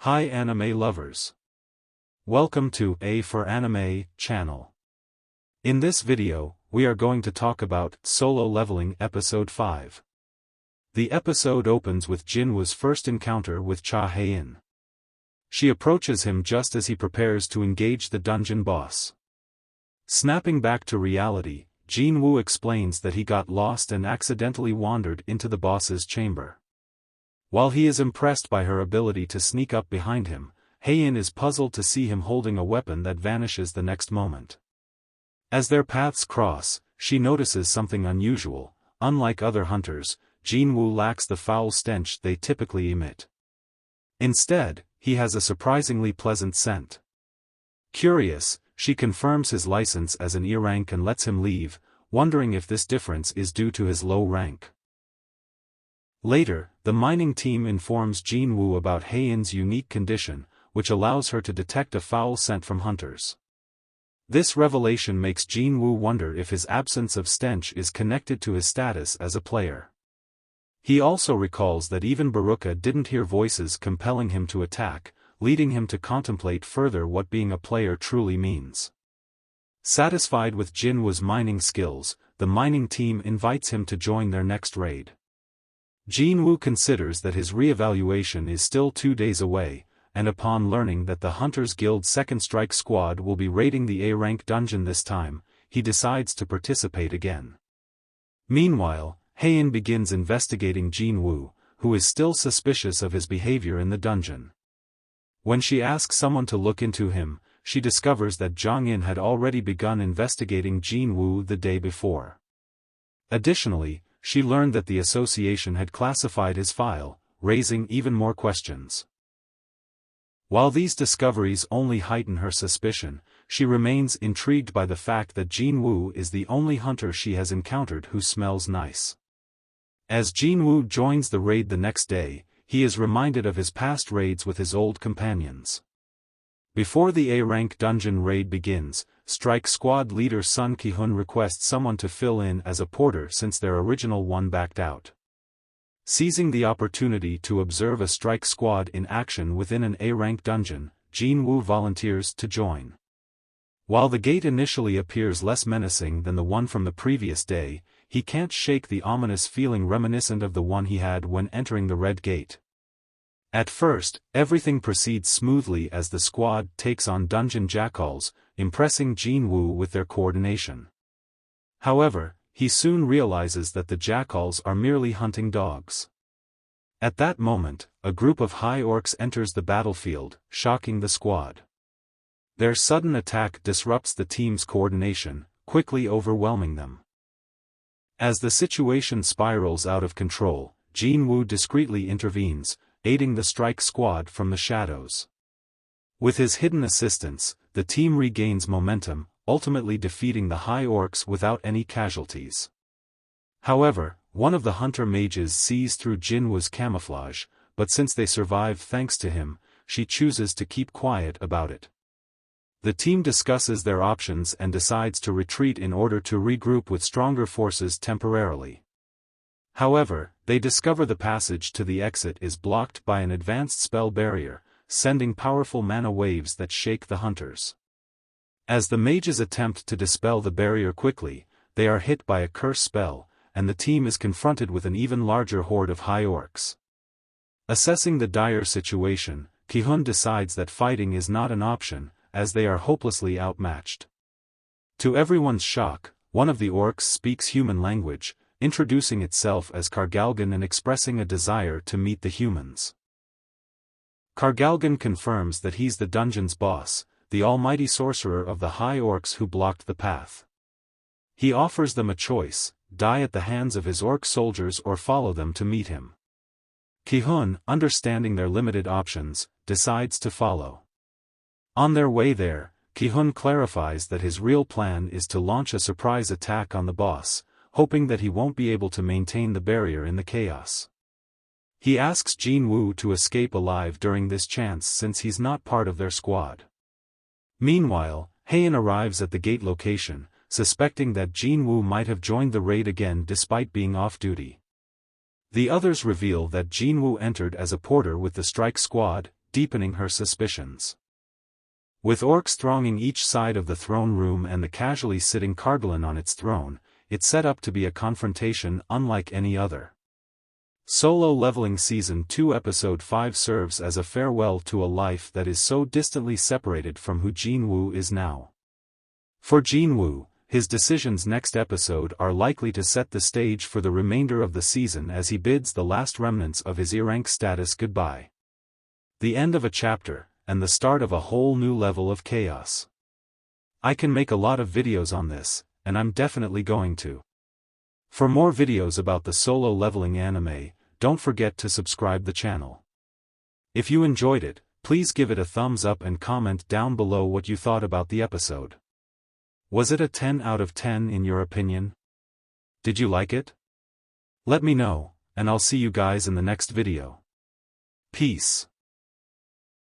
Hi anime lovers. Welcome to A for Anime channel. In this video, we are going to talk about Solo Leveling Episode 5. The episode opens with Jinwoo's first encounter with Cha Hae-in. She approaches him just as he prepares to engage the dungeon boss. Snapping back to reality, Jinwoo explains that he got lost and accidentally wandered into the boss's chamber. While he is impressed by her ability to sneak up behind him, Hae-in is puzzled to see him holding a weapon that vanishes the next moment. As their paths cross, she notices something unusual. Unlike other hunters, Jinwoo lacks the foul stench they typically emit. Instead, he has a surprisingly pleasant scent. Curious, she confirms his license as an E rank and lets him leave, wondering if this difference is due to his low rank. Later, the mining team informs Jinwoo about Hae-in's unique condition, which allows her to detect a foul scent from hunters. This revelation makes Jinwoo wonder if his absence of stench is connected to his status as a player. He also recalls that even Baruka didn't hear voices compelling him to attack, leading him to contemplate further what being a player truly means. Satisfied with Jinwoo's mining skills, the mining team invites him to join their next raid. Jinwoo considers that his re-evaluation is still 2 days away, and upon learning that the Hunters Guild's Second Strike Squad will be raiding the A-rank dungeon this time, he decides to participate again. Meanwhile, Hae-in begins investigating Jinwoo, who is still suspicious of his behavior in the dungeon. When she asks someone to look into him, she discovers that Jong-in had already begun investigating Jinwoo the day before. Additionally, she learned that the association had classified his file, raising even more questions. While these discoveries only heighten her suspicion, she remains intrigued by the fact that Jinwoo is the only hunter she has encountered who smells nice. As Jinwoo joins the raid the next day, he is reminded of his past raids with his old companions. Before the A-rank dungeon raid begins, Strike Squad leader Sun Ki-hun requests someone to fill in as a porter since their original one backed out. Seizing the opportunity to observe a Strike Squad in action within an A-rank dungeon, Jinwoo volunteers to join. While the gate initially appears less menacing than the one from the previous day, he can't shake the ominous feeling reminiscent of the one he had when entering the Red Gate. At first, everything proceeds smoothly as the squad takes on dungeon jackals, impressing Jinwoo with their coordination. However, he soon realizes that the jackals are merely hunting dogs. At that moment, a group of high orcs enters the battlefield, shocking the squad. Their sudden attack disrupts the team's coordination, quickly overwhelming them. As the situation spirals out of control, Jinwoo discreetly intervenes, aiding the Strike Squad from the shadows. With his hidden assistance, the team regains momentum, ultimately defeating the High Orcs without any casualties. However, one of the hunter mages sees through Jinwoo's camouflage, but since they survive thanks to him, she chooses to keep quiet about it. The team discusses their options and decides to retreat in order to regroup with stronger forces temporarily. However, they discover the passage to the exit is blocked by an advanced spell barrier, sending powerful mana waves that shake the hunters. As the mages attempt to dispel the barrier quickly, they are hit by a curse spell, and the team is confronted with an even larger horde of high orcs. Assessing the dire situation, Ki-hun decides that fighting is not an option, as they are hopelessly outmatched. To everyone's shock, one of the orcs speaks human language, introducing itself as Kargalgan and expressing a desire to meet the humans. Kargalgan confirms that he's the dungeon's boss, the almighty sorcerer of the high orcs who blocked the path. He offers them a choice: die at the hands of his orc soldiers or follow them to meet him. Ki-hun, understanding their limited options, decides to follow. On their way there, Ki-hun clarifies that his real plan is to launch a surprise attack on the boss, hoping that he won't be able to maintain the barrier in the chaos. He asks Jinwoo to escape alive during this chance since he's not part of their squad. Meanwhile, Hae-in arrives at the gate location, suspecting that Jinwoo might have joined the raid again despite being off duty. The others reveal that Jinwoo entered as a porter with the Strike Squad, deepening her suspicions. With orcs thronging each side of the throne room and the casually sitting Kargalgan on its throne, it's set up to be a confrontation unlike any other. Solo Leveling Season 2 Episode 5 serves as a farewell to a life that is so distantly separated from who Jinwoo is now. For Jinwoo, his decisions next episode are likely to set the stage for the remainder of the season as he bids the last remnants of his E-rank status goodbye. The end of a chapter, and the start of a whole new level of chaos. I can make a lot of videos on this, and I'm definitely going to. For more videos about the solo leveling anime, don't forget to subscribe the channel. If you enjoyed it, please give it a thumbs up and comment down below what you thought about the episode. Was it a 10 out of 10 in your opinion? Did you like it? Let me know, and I'll see you guys in the next video. Peace.